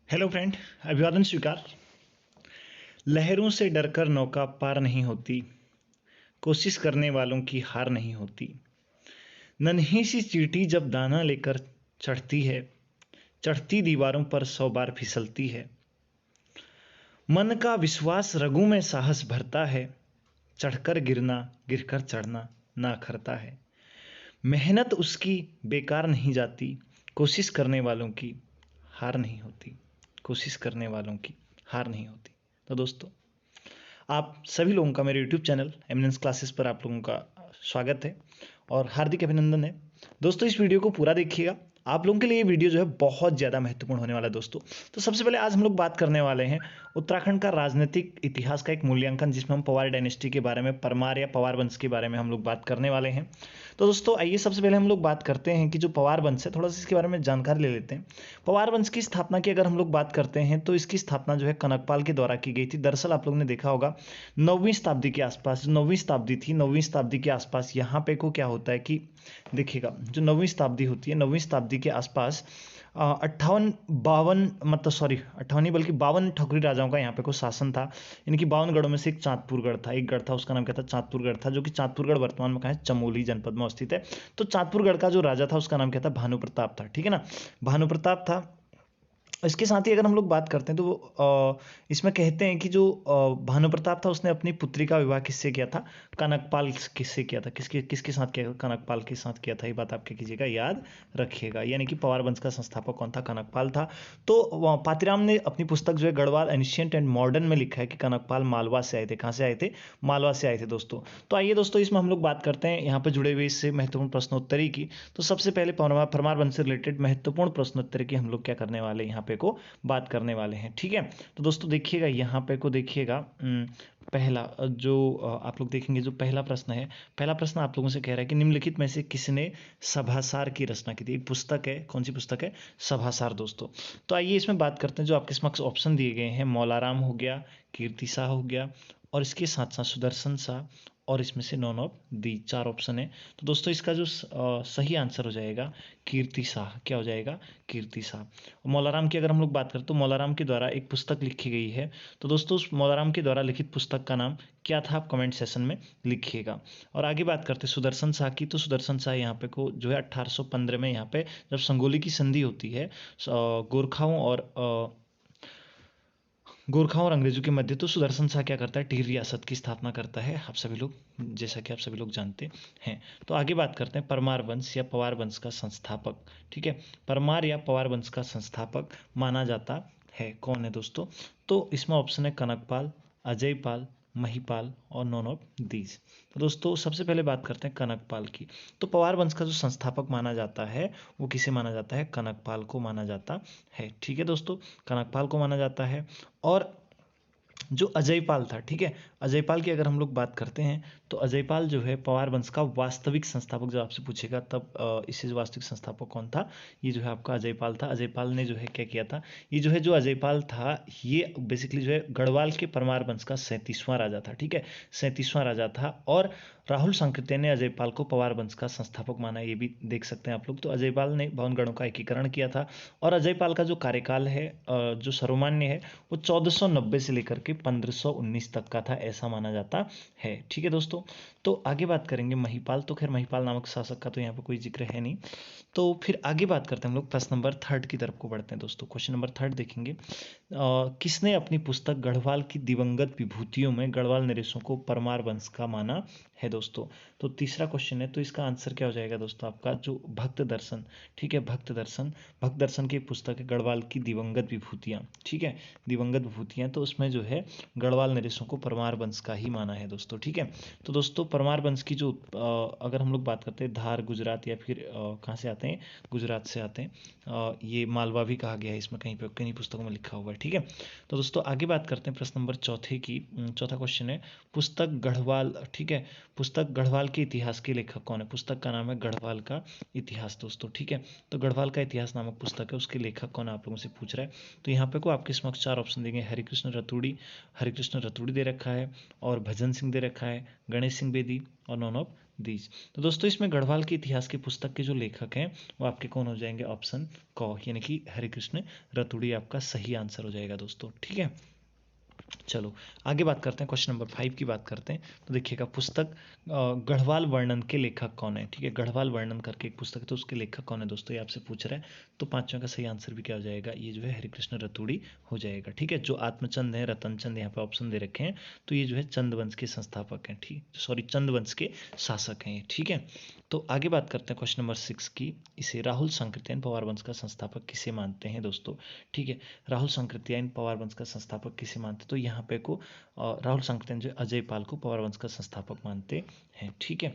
Hello friend. अभिवादन स्वीकार। लहरों से डरकर नौका पार नहीं होती, कोशिश करने वालों की हार नहीं होती। नन्ही सी चींटी जब दाना लेकर चढ़ती है, चढ़ती दीवारों पर 100 बार फिसलती है। मन का विश्वास रगों में साहस भरता है, चढ़कर गिरना गिरकर चढ़ना ना अखरता है। मेहनत उसकी बेकार नहीं जाती, कोशिश करने वालों की हार नहीं होती, कोशिश करने वालों की हार नहीं होती। तो दोस्तों, आप सभी लोगों का मेरे यूट्यूब चैनल एमिनेंस क्लासेस पर आप लोगों का स्वागत है और हार्दिक अभिनंदन है। दोस्तों, इस वीडियो को पूरा देखिएगा, आप लोगों के लिए ये वीडियो जो है बहुत ज़्यादा महत्वपूर्ण होने वाला है। दोस्तों, तो सबसे पहले आज हम लोग बात करने वाले हैं उत्तराखंड का राजनीतिक इतिहास का एक मूल्यांकन, जिसमें हम पवार डायनेस्टी के बारे में, परमार या पवार वंश के बारे में हम लोग बात करने वाले हैं। तो दोस्तों, आइए सबसे पहले हम लोग बात करते हैं कि जो पवार वंश है, थोड़ा सा इसके बारे में जानकारी ले लेते हैं। पवार वंश की स्थापना की अगर हम लोग बात करते हैं तो इसकी स्थापना जो है कनकपाल के द्वारा की गई थी। दरअसल आप लोगों ने देखा होगा 9वीं शताब्दी के आसपास, 9वीं शताब्दी थी, 9वीं शताब्दी के आसपास यहाँ पे को क्या होता है कि देखिएगा, जो 9वीं शताब्दी होती है, 9वीं शताब्दी के आसपास 58 नहीं बल्कि 52 ठकुरी राजाओं का यहाँ पे को शासन था। यानी कि 52 गढ़ों में से एक चांदपुरगढ़ था, एक गढ़ था, उसका नाम क्या था? चांदपुरगढ़ था, जो कि चांदपुरगढ़ वर्तमान में कहाँ है? चमोली जनपद में स्थित है। तो चांदपुरगढ़ का जो राजा था उसका नाम क्या था? भानु प्रताप था। ठीक है ना, भानु प्रताप था। इसके साथ ही अगर हम लोग बात करते हैं तो इसमें कहते हैं कि जो भानु प्रताप था उसने अपनी पुत्री का विवाह किससे किया था? कनकपाल किससे किया था? किसके किसके साथ किया? कनकपाल के साथ किया था। ये बात आप क्या कीजिएगा, याद रखिएगा। यानी कि पवार वंश का संस्थापक कौन था? कनकपाल था। तो पातीराम ने अपनी पुस्तक जो है गढ़वाल एनिशियंट एंड मॉडर्न में लिखा है कि कनकपाल मालवा से आए थे। कहाँ से आए थे? मालवा से आए थे। दोस्तों, तो आइए दोस्तों, इसमें हम लोग बात करते हैं यहाँ पर जुड़े हुए इससे महत्वपूर्ण प्रश्नोत्तरी की। तो सबसे पहले परमार वंश से रिलेटेड महत्वपूर्ण प्रश्नोत्तरी की हम लोग क्या करने वाले हैं, यहाँ पे को बात करने वाले हैं। ठीक है, तो दोस्तों देखिएगा, यहाँ पे को देखिएगा। पहला जो आप लोग देखेंगे, जो पहला प्रश्न है, पहला प्रश्न आप लोगों से कह रहा है कि निम्नलिखित में से किसने सभासार की रचना की थी? एक पुस्तक है, कौन सी पुस्तक है? सभासार। दोस्तों, तो आइए इसमें बात करते हैं। जो आपके समक्ष ऑप्शन दिए गए हैं, मौलाराम हो गया, कीर्ति शाह हो गया, और इसके साथ साथ सुदर्शन शाह, और इसमें से नॉन ऑफ दी, 4 ऑप्शन है। तो दोस्तों, इसका जो सही आंसर हो जाएगा कीर्ति शाह। क्या हो जाएगा? कीर्ति शाह। मौलाराम की अगर हम लोग बात करें तो मौलाराम के द्वारा एक पुस्तक लिखी गई है। तो दोस्तों, उस मौलाराम के द्वारा लिखित पुस्तक का नाम क्या था? आप कमेंट सेशन में लिखिएगा। और आगे बात करते हैं सुदर्शन शाह की। तो सुदर्शन शाह यहाँ पे को जो है 1815 में, यहाँ पे जब संगोली की संधि होती है गोरखाओं और अंग्रेजों के मध्य, तो सुदर्शन शाह क्या करता है? टिहरी रियासत की स्थापना करता है। आप सभी लोग, जैसा कि आप सभी लोग जानते हैं। तो आगे बात करते हैं परमार वंश या पवार वंश का संस्थापक। ठीक है, परमार या पवार वंश का संस्थापक माना जाता है कौन है दोस्तों? तो इसमें ऑप्शन है कनकपाल, अजयपाल, महिपाल और नॉन ऑफ दीज। तो दोस्तों, सबसे पहले बात करते हैं कनकपाल की। तो पवार वंश का जो संस्थापक माना जाता है वो किसे माना जाता है? कनकपाल को माना जाता है। ठीक है दोस्तों, कनकपाल को माना जाता है। और जो अजयपाल था, ठीक है, अजयपाल की अगर हम लोग बात करते हैं तो अजयपाल जो है पवार वंश का वास्तविक संस्थापक, जब आपसे पूछेगा तब इससे वास्तविक संस्थापक कौन था, ये जो है आपका अजयपाल था। अजयपाल ने जो है क्या किया था? ये जो है, जो अजयपाल था, ये बेसिकली जो है गढ़वाल के परमार वंश का 37वां राजा था। ठीक है, 37वां राजा था। और राहुल सांकृत्य ने अजयपाल को पवार वंश का संस्थापक माना, ये भी देख सकते हैं आप लोग। तो अजयपाल ने 52 गढ़ों का एकीकरण किया था। और अजयपाल का जो कार्यकाल है, जो सर्वमान्य है, वो 1490 से लेकर के 1519 तक का था, ऐसा माना जाता है। ठीक है दोस्तों, तो आगे बात करेंगे महिपाल। तो खैर, महिपाल नामक शासक का तो यहाँ पर कोई जिक्र है नहीं। तो फिर आगे बात करते हैं हम लोग, प्रश्न नंबर 3 की तरफ को बढ़ते हैं। दोस्तों, क्वेश्चन नंबर 3 देखेंगे। किसने अपनी पुस्तक गढ़वाल की दिवंगत विभूतियों में गढ़वाल नरेशों को परमार वंश का माना है? दोस्तों, तो तीसरा क्वेश्चन है, तो इसका आंसर क्या हो जाएगा दोस्तों? आपका जो भक्त दर्शन, ठीक है, भक्त दर्शन की पुस्तक है गढ़वाल की दिवंगत विभूतियाँ। ठीक है, दिवंगत विभूतियाँ, तो उसमें जो है गढ़वाल नरेशों को परमार वंश का ही माना है दोस्तों। ठीक है, तो दोस्तों, परमार वंश की जो अगर हम लोग बात करते हैं, धार गुजरात या फिर कहाँ से आते हैं? गुजरात से आते हैं। ये मालवा भी कहा गया है इसमें, कहीं पर कहीं पुस्तकों में लिखा हुआ है। ठीक है, तो दोस्तों आगे बात करते हैं प्रश्न नंबर 4 की। चौथा क्वेश्चन है, पुस्तक गढ़वाल, ठीक है, पुस्तक गढ़वाल के इतिहास के लेखक कौन है? पुस्तक का नाम है गढ़वाल का इतिहास दोस्तों। ठीक है, तो गढ़वाल का इतिहास नामक पुस्तक है, उसके लेखक कौन है आप लोगों से पूछ रहा है। तो यहाँ पे को आपके समक्ष 4 ऑप्शन देंगे। हरिकृष्ण रतूड़ी दे रखा है, और भजन सिंह दे रखा है, गणेश सिंह बेदी और नॉन ऑफ दीज। तो दोस्तों इसमें गढ़वाल के इतिहास की पुस्तक के जो लेखक हैं वो आपके कौन हो जाएंगे, ऑप्शन क यानी कि हरिकृष्ण रतुड़ी आपका सही आंसर हो जाएगा दोस्तों। ठीक है, चलो आगे बात करते हैं, क्वेश्चन नंबर 5 की बात करते हैं। तो देखिएगा पुस्तक गढ़वाल वर्णन के लेखक कौन है। ठीक है, गढ़वाल वर्णन करके एक पुस्तक है, तो उसके लेखक कौन है दोस्तों, ये आपसे पूछ रहा है। तो पांचवें का सही आंसर भी क्या हो जाएगा, ये जो है हरिकृष्ण रतुड़ी हो जाएगा। ठीक है, जो आत्मचंद है, रतनचंद यहाँ पे ऑप्शन दे रखे हैं, तो ये जो है चंद वंश के संस्थापक हैं। ठीक, सॉरी चंद वंश के शासक हैं ये। ठीक है, तो आगे बात करते हैं क्वेश्चन नंबर 6 की। इसे राहुल संकृत्यायन पवार वंश का संस्थापक किसे मानते हैं दोस्तों। ठीक है, राहुल संकृत्यायन पवार वंश का संस्थापक किसे मानते हैं, तो यहाँ पे को राहुल संकृत्यायन जो अजय पाल को पवार वंश का संस्थापक मानते हैं। ठीक है,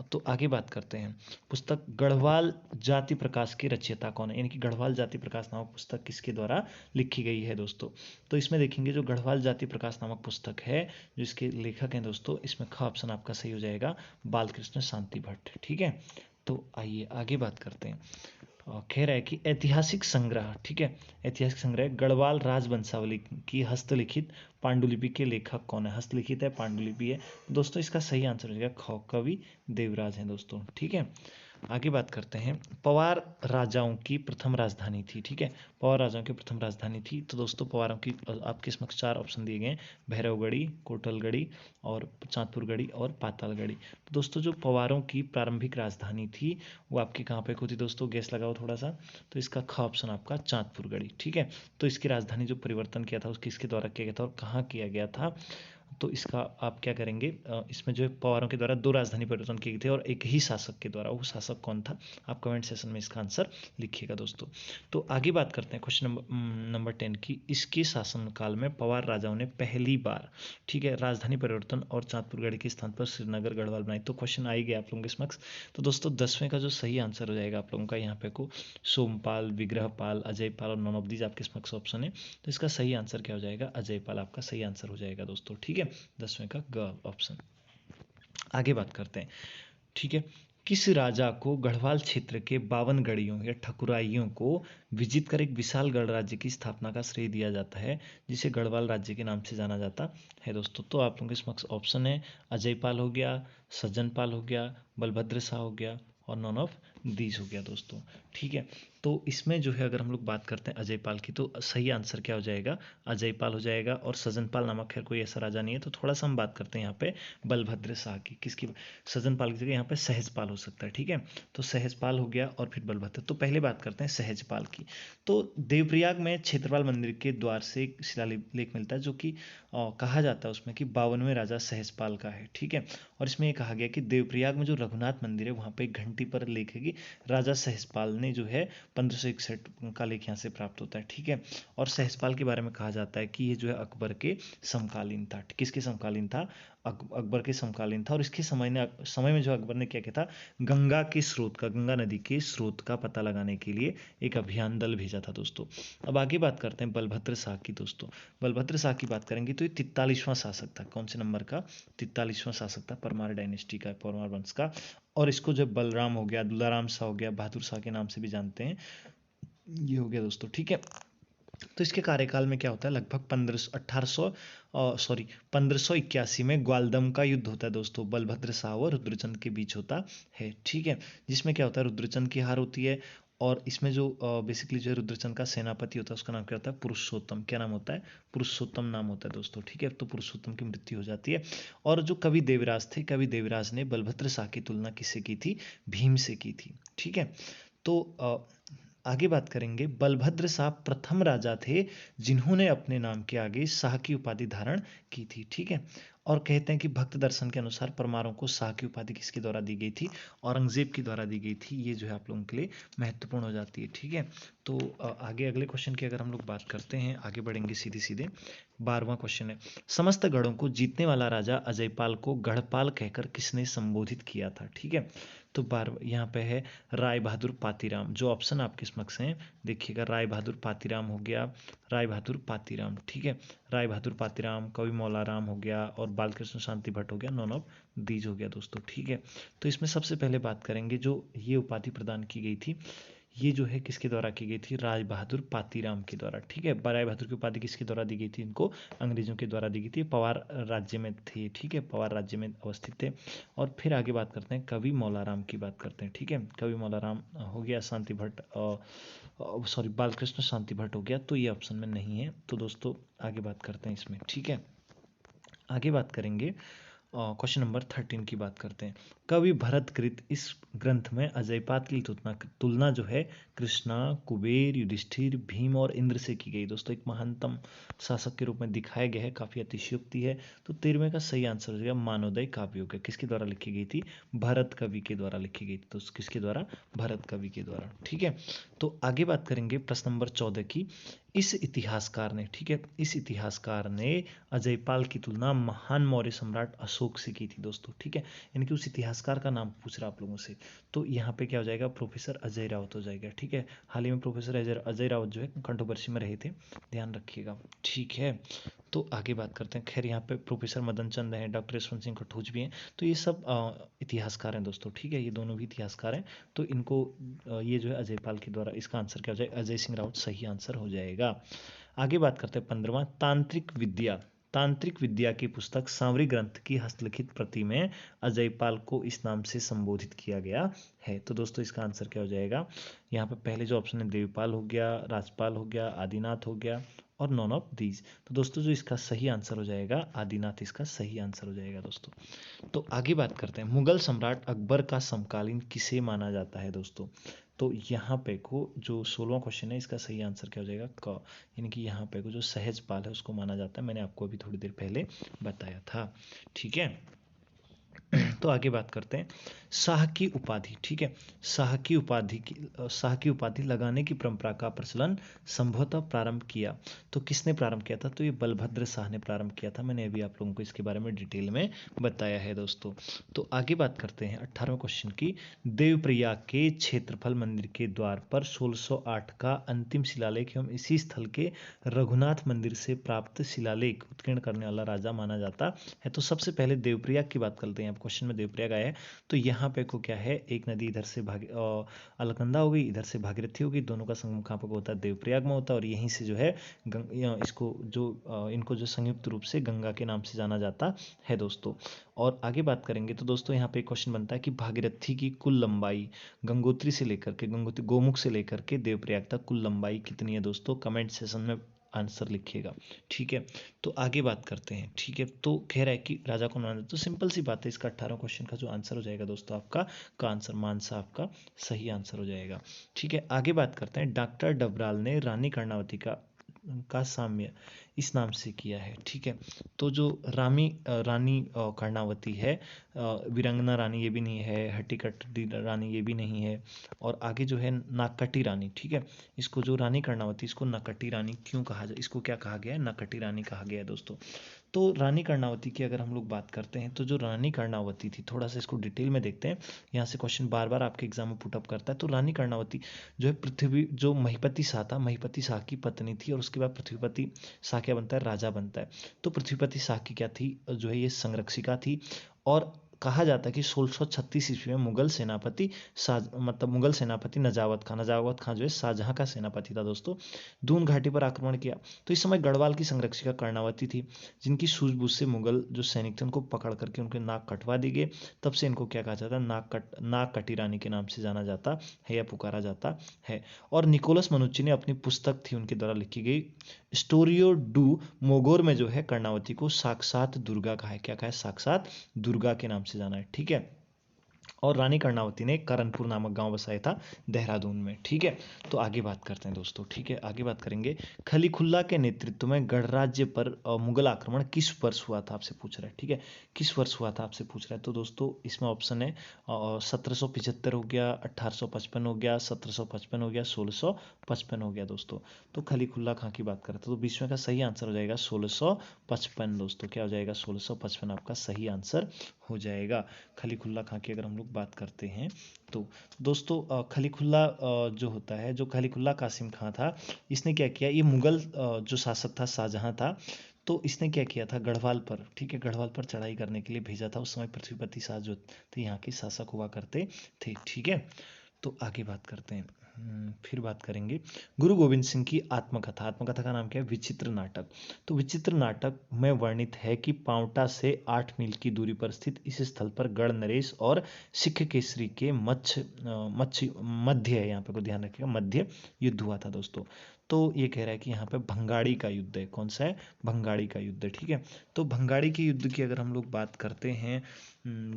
तो आगे बात करते हैं, पुस्तक गढ़वाल जाति प्रकाश के रचयिता कौन है, यानी कि गढ़वाल जाति प्रकाश नामक पुस्तक किसके द्वारा लिखी गई है दोस्तों। तो इसमें देखेंगे जो गढ़वाल जाति प्रकाश नामक पुस्तक है, जो इसके लेखक हैं दोस्तों, इसमें ख ऑप्शन आपका सही हो जाएगा, बालकृष्ण शांति भट्ट। ठीक है, तो आइए आगे बात करते हैं। कह रहा है कि ऐतिहासिक संग्रह, ठीक है, ऐतिहासिक संग्रह गढ़वाल राजवंशावली की हस्तलिखित पांडुलिपि के लेखक कौन है। हस्तलिखित है, पांडुलिपि है, दोस्तों इसका सही आंसर हो जाएगा ख, कवि देवराज हैं दोस्तों। ठीक है, आगे बात करते हैं, पवार राजाओं की प्रथम राजधानी थी। ठीक है, पवार राजाओं की प्रथम राजधानी थी, तो दोस्तों पवारों की आपके समक्ष 4 ऑप्शन दिए गए हैं, भैरवगढ़ी, कोटलगढ़ी और चांदपुरगढ़ी और पातालगढ़ी। तो दोस्तों जो पवारों की प्रारंभिक राजधानी थी वो आपकी कहाँ पे होती दोस्तों, गैस लगाओ थोड़ा सा। तो इसका ख ऑप्शन आपका चांदपुरगढ़ी। ठीक है, तो इसकी राजधानी जो परिवर्तन किया था उसकी किसके द्वारा किया गया था और कहाँ किया गया था, तो इसका आप क्या करेंगे, इसमें जो है पवारों के द्वारा 2 राजधानी परिवर्तन किए गए थे और एक ही शासक के द्वारा, वो शासक कौन था, आप कमेंट सेशन में इसका आंसर लिखिएगा दोस्तों। तो आगे बात करते हैं क्वेश्चन नंबर 10 की। इसके शासनकाल में पवार राजाओं ने पहली बार, ठीक है, राजधानी परिवर्तन और चांदपुरगढ़ के स्थान पर श्रीनगर गढ़वाल बनाई। तो क्वेश्चन आ ही गया आप लोगों के समक्ष। तो दोस्तों 10वें का जो सही आंसर हो जाएगा आप लोगों का यहाँ पे को सोमपाल, विग्रहपाल, अजयपाल और नॉन ऑफ दीज आपके समक्ष ऑप्शन है। तो इसका सही आंसर क्या हो जाएगा, अजयपाल आपका सही आंसर हो जाएगा दोस्तों। ठीक है, 10वें का ग ऑप्शन। आगे बात करते हैं, ठीक है, किस राजा को गढ़वाल क्षेत्र के 52 गढ़ियों या ठकुराइयों को विजित कर एक विशाल गढ़ राज्य की स्थापना का श्रेय दिया जाता है, जिसे गढ़वाल राज्य के नाम से जाना जाता है दोस्तों। तो आप लोगों के समक्ष ऑप्शन है, अजयपाल हो गया, सज्जनपाल हो गया, बलभद्र शाह हो गया और नॉन ऑफ दीज हो गया दोस्तों। ठीक है, तो इसमें जो है अगर हम लोग बात करते हैं अजयपाल की, तो सही आंसर क्या हो जाएगा, अजयपाल हो जाएगा। और सज्जनपाल नामक खैर कोई ऐसा राजा नहीं है, तो थोड़ा सा हम बात करते हैं यहाँ पे बलभद्र शाह की। किसकी, सज्जनपाल की जगह यहाँ पे सहजपाल हो सकता है। ठीक है, तो सहजपाल हो गया और फिर बलभद्र। तो पहले बात करते हैं सहजपाल की। तो देवप्रयाग में क्षेत्रपाल मंदिर के द्वार से एक शिलालेख मिलता है, जो कि कहा जाता है उसमें कि 52वें राजा सहजपाल का है। ठीक है, और इसमें ये कहा गया कि देवप्रयाग में जो रघुनाथ मंदिर है वहाँ पे एक घंटी पर लेख है कि राजा सहजपाल ने जो है 1561 का लेख यहाँ से प्राप्त होता है। ठीक है, और सहजपाल के बारे में कहा जाता है कि ये जो है अकबर के समकालीन था। किसके समकालीन था, अकबर के समकालीन था। और इसके समय में जो अकबर ने क्या किया था, गंगा के स्रोत का, गंगा नदी के स्रोत का पता लगाने के लिए एक अभियान दल भेजा था दोस्तों। अब आगे बात करते हैं बलभद्र शाह की दोस्तों। बलभद्र शाह की बात करेंगे तो ये 43वां शासक था। कौन से नंबर का, 43वां शासक था परमार डायनेस्टी का, परमार वंश का। और इसको जब बलराम हो गया, दुलाराम शाह हो गया, बहादुर शाह के नाम से भी जानते हैं, ये हो गया दोस्तों। ठीक है, तो इसके कार्यकाल में क्या होता है, लगभग 1581 में ग्वालदम का युद्ध होता है दोस्तों, बलभद्र शाह और रुद्रचंद के बीच होता है। ठीक है, जिसमें क्या होता है, रुद्रचंद की हार होती है। और इसमें जो बेसिकली जो है रुद्रचंद का सेनापति होता है उसका नाम क्या होता है, पुरुषोत्तम। क्या नाम होता है, पुरुषोत्तम नाम होता है दोस्तों। ठीक है, तो पुरुषोत्तम की मृत्यु हो जाती है। और जो कवि देवराज थे, कवि देवराज ने बलभद्र शाह की तुलना किससे की थी, भीम से की थी। ठीक है, तो आगे बात करेंगे, बलभद्र शाह प्रथम राजा थे जिन्होंने अपने नाम के आगे शाह की उपाधि धारण की थी। ठीक है, और कहते हैं कि भक्त दर्शन के अनुसार परमारों को शाह की उपाधि किसके द्वारा दी गई थी, औरंगजेब के द्वारा दी गई थी। ये जो है आप लोगों के लिए महत्वपूर्ण हो जाती है। ठीक है, तो आगे अगले क्वेश्चन की अगर हम लोग बात करते हैं, आगे बढ़ेंगे सीधे सीधे। 12वां क्वेश्चन है, समस्त गढ़ों को जीतने वाला राजा अजयपाल को गढ़पाल कहकर किसने संबोधित किया था। ठीक है, तो यहाँ पे है राय बहादुर पातीराम। जो ऑप्शन आपके समक्ष हैं देखिएगा, राय बहादुर पातीराम हो गया, राय बहादुर पातीराम। ठीक है, राय बहादुर पातीराम, कवि मौलाराम हो गया और बालकृष्ण शांति भट्ट हो गया, नॉन ऑफ दीज हो गया दोस्तों। ठीक है, तो इसमें सबसे पहले बात करेंगे जो ये उपाधि प्रदान की गई थी, ये जो है किसके द्वारा की गई थी? राज बहादुर पातीराम के द्वारा। ठीक है, राय बहादुर की उपाधि किसके द्वारा दी गई थी? इनको अंग्रेजों के द्वारा दी गई थी। पवार राज्य में थे, ठीक है, पवार राज्य में अवस्थित थे। और फिर आगे बात करते हैं, कवि मौलाराम की बात करते हैं। ठीक है, कवि मौलाराम हो गया, शांति भट्ट, सॉरी बालकृष्ण शांति भट्ट हो गया, तो ये ऑप्शन में नहीं है। तो दोस्तों आगे बात करते हैं इसमें। ठीक है, आगे बात करेंगे, क्वेश्चन नंबर 13 की बात करते हैं। कवि भरतकृत इस ग्रंथ में अजयपात की तुलना जो है कृष्णा, कुबेर, युधिष्ठिर, भीम और इंद्र से की गई। दोस्तों एक महानतम शासक के रूप में दिखाया गया है, काफी अतिशयोक्ति है। तो 13वें का सही आंसर हो जाएगा मानवोदय काव्य हो गया। किसके द्वारा लिखी गई थी? भरत कवि के द्वारा लिखी गई थी। तो किसके द्वारा? भरत कवि के द्वारा। ठीक है, तो आगे बात करेंगे प्रश्न नंबर 14 की। इस इतिहासकार ने, ठीक है, इस इतिहासकार ने अजयपाल की तुलना महान मौर्य सम्राट अशोक से की थी दोस्तों। ठीक है, यानी कि उस इतिहासकार का नाम पूछ रहा आप लोगों से। तो यहाँ पे क्या हो जाएगा? प्रोफेसर अजय राउत हो जाएगा। ठीक है, हाल ही में प्रोफेसर अजय राउत जो है कंट्रोवर्सी में रहे थे, ध्यान रखिएगा। ठीक है, तो आगे बात करते हैं। खैर यहाँ पे प्रोफेसर मदन चंद हैं, डॉक्टर यशवंत सिंह कटोच भी हैं। तो ये सब इतिहासकार हैं दोस्तों। ठीक है, ये दोनों भी इतिहासकार हैं। तो इनको ये जो है अजयपाल के द्वारा, इसका आंसर क्या हो जाएगा? अजय सिंह राउत सही आंसर हो जाएगा। आगे बात करते हैं 15वां, तांत्रिक विद्या। तांत्रिक विद्या की पुस्तक सांवरी ग्रंथ की हस्तलिखित प्रति में अजयपाल को इस नाम से संबोधित किया गया है। तो दोस्तों इसका आंसर क्या हो जाएगा? यहाँ पे पहले जो ऑप्शन है देवपाल हो गया, राजपाल हो गया, आदिनाथ हो गया और नॉन ऑफ दीज। तो दोस्तों जो इसका सही आंसर हो जाएगा आदिनाथ, इसका सही आंसर हो जाएगा दोस्तों। तो आगे बात करते हैं, मुगल सम्राट अकबर का समकालीन किसे माना जाता है दोस्तों? तो यहाँ पे को जो 16वां क्वेश्चन है, इसका सही आंसर क्या हो जाएगा? क, यानी कि यहाँ पे को जो सहजपाल है उसको माना जाता है। मैंने आपको अभी थोड़ी देर पहले बताया था। ठीक है, तो आगे बात करते हैं, शाह की उपाधि। ठीक है, शाह की उपाधि लगाने की परंपरा का प्रचलन संभवतः प्रारंभ किया। तो किसने प्रारंभ किया था? तो ये बलभद्र शाह ने प्रारंभ किया था। मैंने अभी आप लोगों को इसके बारे में डिटेल में बताया है दोस्तों। तो आगे बात करते हैं 18वें क्वेश्चन की। देवप्रयाग के क्षेत्रफल मंदिर के द्वार पर 1608 का अंतिम शिलालेख एवं इसी स्थल के रघुनाथ मंदिर से प्राप्त शिलालेख उत्कीर्ण करने वाला राजा माना जाता है। तो सबसे पहले देवप्रयाग की बात करते हैं। आप क्वेश्चन में देवप्रयाग आया है, तो यहाँ पे को क्या है? एक नदी इधर से अलकनंदा हो गई, इधर से भागीरथी हो गई, दोनों का संगम कहाँ पर होता है? देवप्रयाग में होता है। और यहीं से जो है इसको जो इनको जो संयुक्त रूप से गंगा के नाम से जाना जाता है दोस्तों। और आगे बात करेंगे तो दोस्तों यहाँ पे क्वेश्चन बनता है कि भागीरथी की कुल लंबाई गंगोत्री से लेकर के गोमुख से लेकर के देवप्रयाग तक कुल लंबाई कितनी है दोस्तों? कमेंट सेशन में आंसर लिखिएगा। ठीक है, तो आगे बात करते हैं। ठीक है, तो कह रहा है कि राजा कौन माना? तो सिंपल सी बात है, इसका 18 क्वेश्चन का जो आंसर हो जाएगा दोस्तों आपका का आंसर मानसा आपका सही आंसर हो जाएगा। ठीक है, आगे बात करते हैं। डॉक्टर डबराल ने रानी कर्णावती का साम्य इस नाम से किया है। ठीक है, तो जो रानी कर्णावती है, वीरांगना रानी ये भी नहीं है, हट्टिकट्टी रानी ये भी नहीं है, और आगे जो है नाकटी रानी। ठीक है, इसको जो रानी कर्णावती, इसको नकटी रानी क्यों कहा जाए? इसको क्या कहा गया है? नकटी रानी कहा गया है दोस्तों। तो रानी कर्णावती की अगर हम लोग बात करते हैं, तो जो रानी कर्णावती थी, थोड़ा सा इसको डिटेल में देखते हैं। यहाँ से क्वेश्चन बार बार आपके एग्जाम में पुटअप करता है। तो रानी कर्णावती जो है पृथ्वी जो महिपति शाह था, महिपति शाह की पत्नी थी, और उसके बाद पृथ्वीपति शाह क्या बनता है? राजा बनता है। तो पृथ्वीपति शाह की क्या थी? जो है ये संरक्षिका थी। और कहा जाता है कि 1636 ईस्वी में मुगल सेनापति नजावत खान जो है शाहजहां का सेनापति था दोस्तों, दून घाटी पर आक्रमण किया। तो इस समय गढ़वाल की संरक्षिका कर्णावती थी, जिनकी सूझबूझ से मुगल जो सैनिक थे उनको पकड़ करके उनके नाक कटवा दी गए। तब से इनको क्या कहा जाता है? नाक कटी रानी के नाम से जाना जाता है या पुकारा जाता है। और निकोलस मनुच्ची ने अपनी पुस्तक थी उनके द्वारा लिखी गई स्टोरियो डू मोगोर में जो है कर्णावती को साक्षात दुर्गा कहा है। क्या कहा है? साक्षात दुर्गा के नाम से जाना है। ठीक है, और रानी कर्णावती ने करणपुर नामक गांव बसाया था देहरादून में। ठीक है, तो आगे बात करते हैं दोस्तों। ठीक है, आगे बात करेंगे। खलीखुल्ला के नेतृत्व में गणराज्य पर मुगल आक्रमण किस वर्ष हुआ था? आपसे पूछ रहा है। ठीक है, किस वर्ष हुआ था आपसे पूछ रहा है। तो दोस्तों इसमें ऑप्शन है 1775 हो गया, 1855 हो गया, 1755 हो गया, 1655 हो गया दोस्तों। तो खलीखुल्ला खां की बात करें तो 20वें का सही आंसर हो जाएगा 1655 दोस्तों। क्या हो जाएगा? 1655 आपका सही आंसर हो जाएगा। खलीखुल्ला खां की अगर हम लोग बात करते हैं तो दोस्तों खलीखुल्ला जो होता है, जो खलीखुल्ला कासिम खां था, इसने क्या किया? ये मुगल जो शासक था शाहजहां था, तो इसने क्या किया था? गढ़वाल पर, ठीक है, गढ़वाल पर चढ़ाई करने के लिए भेजा था। उस समय पृथ्वीपति शाह जो थे यहाँ के शासक हुआ करते थे। ठीक है, तो आगे बात करते हैं। फिर बात करेंगे गुरु गोविंद सिंह की आत्मकथा। आत्मकथा का नाम क्या है? विचित्र नाटक। तो विचित्र नाटक में वर्णित है कि पांवटा से 8 मील की दूरी पर स्थित इस स्थल पर गढ़ नरेश और सिख केसरी के मध्य है, यहाँ पे को ध्यान रखिएगा, मध्य युद्ध हुआ था दोस्तों। तो ये कह रहा है कि यहाँ पे भंगाड़ी का युद्ध है। कौन सा है? भंगाड़ी का युद्ध, ठीक है। तो भंगाड़ी के युद्ध की अगर हम लोग बात करते हैं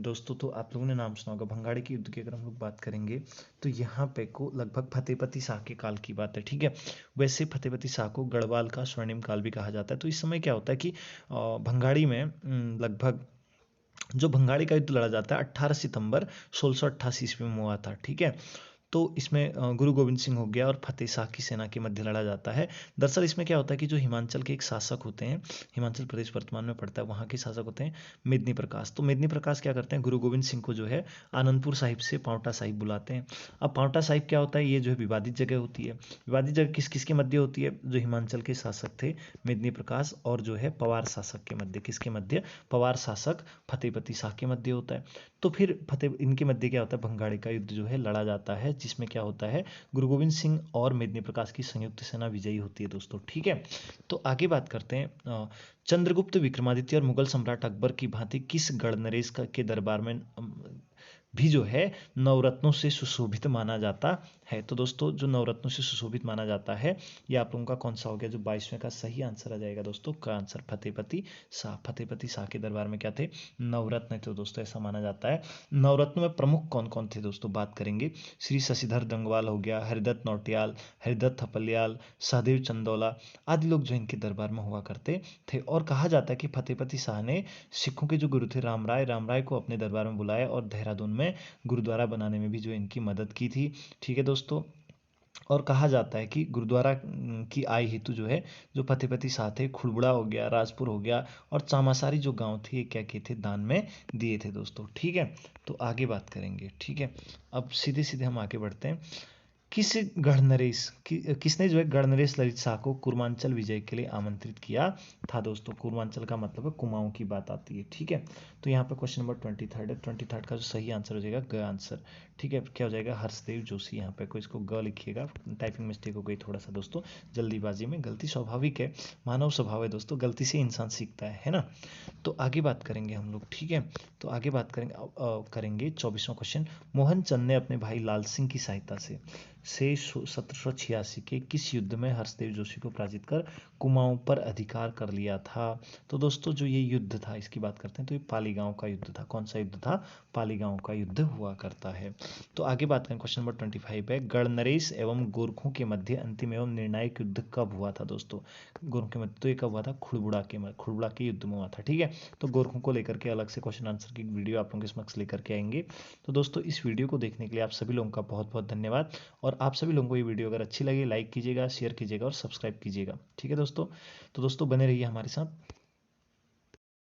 दोस्तों, तो आप लोगों ने नाम सुना होगा भंगाड़ी के युद्ध की। अगर हम लोग बात करेंगे तो यहाँ पे को लगभग फतेहपति शाह के काल की बात है, ठीक है। वैसे फतेहपति शाह को गढ़वाल का स्वर्णिम काल भी कहा जाता है। तो इस समय क्या होता है कि भंगाड़ी में लगभग जो भंगाड़ी का युद्ध लड़ा जाता है 18 सितंबर 1688 ईस्वी में हुआ था, ठीक है। तो इसमें गुरु गोविंद सिंह हो गया और फतेह शाह की सेना के मध्य लड़ा जाता है। दरअसल इसमें क्या होता है कि जो हिमाचल के एक शासक होते हैं, हिमाचल प्रदेश वर्तमान में पड़ता है, वहाँ के शासक होते हैं मेदिनी प्रकाश। तो मेदिनी प्रकाश क्या करते हैं? गुरु गोविंद सिंह को जो है आनंदपुर साहिब से पांवटा साहिब बुलाते हैं। अब पांवटा साहिब क्या होता है? ये जो है विवादित जगह होती है। विवादित जगह किस किसके मध्य होती है? जो हिमाचल के शासक थे मेदिनी प्रकाश और जो है पवार शासक के मध्य। किसके मध्य? पवार शासक फतेहपति शाह के मध्य होता है। तो फिर फतेह इनके मध्य क्या होता है? भंगाड़ी का युद्ध जो है लड़ा जाता है, जिसमें क्या होता है गुरु गोविंद सिंह और मेदिनी प्रकाश की संयुक्त सेना विजयी होती है दोस्तों, ठीक है। तो आगे बात करते हैं चंद्रगुप्त विक्रमादित्य और मुगल सम्राट अकबर की भांति किस गढ़नरेश के दरबार में भी जो है नवरत्नों से सुशोभित माना जाता है? तो दोस्तों जो नवरत्नों से सुशोभित माना जाता है, ये आप लोगों का कौन सा हो गया? जो 22वें का सही आंसर आ जाएगा दोस्तों, का आंसर फतेहपति शाह। फतेहपति शाह के दरबार में क्या थे? नवरत्न थे दोस्तों, ऐसा माना जाता है। नवरत्नों में प्रमुख कौन कौन थे दोस्तों? बात करेंगे श्री शशिधर गंगवाल हो गया, हरिदत्त नौटियाल, हरिदत्त थपलियाल, सहदेव चंदौला आदि लोग जो इनके दरबार में हुआ करते थे। और कहा जाता है कि फतेहपति शाह ने सिखों के जो गुरु थे राम राय को अपने दरबार में बुलाया और देहरादून में गुरुद्वारा बनाने में भी जो इनकी मदद की थी, ठीक है दोस्तों। और कहा जाता है कि गुरुद्वारा की आय हेतु जो है जो फतेहपति शाह थे, खुड़बुड़ा हो गया, राजपुर हो गया और चामासारी जो गांव थे, ये क्या किए थे? दान में दिए थे दोस्तों, ठीक है। तो आगे बात करेंगे, ठीक है। अब सीधे सीधे हम आगे बढ़ते हैं। किसने जो है गढ़नरेश ललित शाह को कुर्मांचल विजय के लिए आमंत्रित किया था दोस्तों? कुर्मांचल का मतलब है कुमाऊं की बात आती है, ठीक है। तो यहाँ पे क्वेश्चन नंबर 23 है। 23 का जो सही आंसर हो जाएगा ग आंसर, ठीक है। क्या हो जाएगा? हर्षदेव जोशी। यहाँ पे कोई इसको ग लिखिएगा, टाइपिंग मिस्टेक हो गई थोड़ा सा दोस्तों, जल्दीबाजी में गलती स्वाभाविक है, मानव स्वभाव है दोस्तों, गलती से इंसान सीखता है ना। तो आगे बात करेंगे हम लोग, ठीक है। तो आगे बात करेंगे 24वां क्वेश्चन। मोहनचंद ने अपने भाई लाल सिंह की सहायता से 1786 के किस युद्ध में हर्षदेव जोशी को पराजित कर कुमाऊं पर अधिकार कर लिया था? तो दोस्तों जो ये युद्ध था, इसकी बात करते हैं, तो ये पालीगांव का युद्ध था। कौन सा युद्ध था? पालीगांव का युद्ध हुआ करता है। तो आगे बात करें, क्वेश्चन नंबर 25 है। गढ़नरेश एवं गोरखों के मध्य अंतिम एवं निर्णायक युद्ध कब हुआ था दोस्तों? गोरखों के मध्य तो ये कब हुआ था? खुड़बुड़ा के युद्ध में हुआ था, ठीक है। तो गोरखों को लेकर के अलग से क्वेश्चन आंसर की वीडियो आप लोगों के समक्ष लेकर के आएंगे। तो दोस्तों इस वीडियो को देखने के लिए आप सभी लोगों का बहुत बहुत धन्यवाद। और आप सभी लोगों को ये वीडियो अगर अच्छी लगे, लाइक कीजिएगा, शेयर कीजिएगा और सब्सक्राइब कीजिएगा, ठीक है दोस्तों। तो दोस्तों बने रहिए हमारे साथ।